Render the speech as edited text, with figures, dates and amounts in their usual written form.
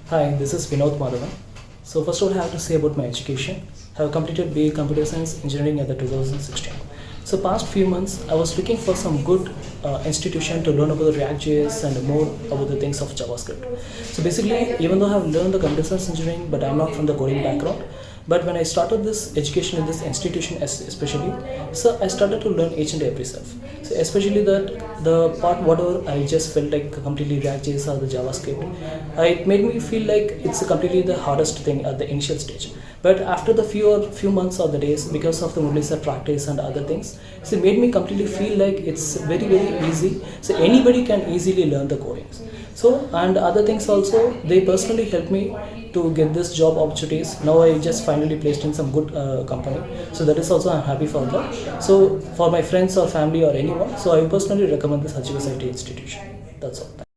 Hi, this is Vinod Madhavan. So first of all, I have to say about my education. I have completed BA Computer Science Engineering at the 2016. So past few months, I was looking for some good institution to learn about the ReactJS and more about the things of JavaScript. So basically, even though I have learned the computer science engineering, but I'm not from the coding background. But when I started this education in this institution especially, so I started to learn each and every stuff. So especially that the part whatever I just felt like completely ReactJS or the JavaScript, it made me feel like it's completely the hardest thing at the initial stage. But after the few months or the days, because of the modules practice and other things, so it made me completely feel like it's very easy. So anybody can easily learn the codings. So and other things also, they personally helped me to get this job opportunities. Now I just finally placed in some good company. So that is also I'm happy for that. So for my friends or family or anyone, so I personally recommend this AchieversIT institution. That's all.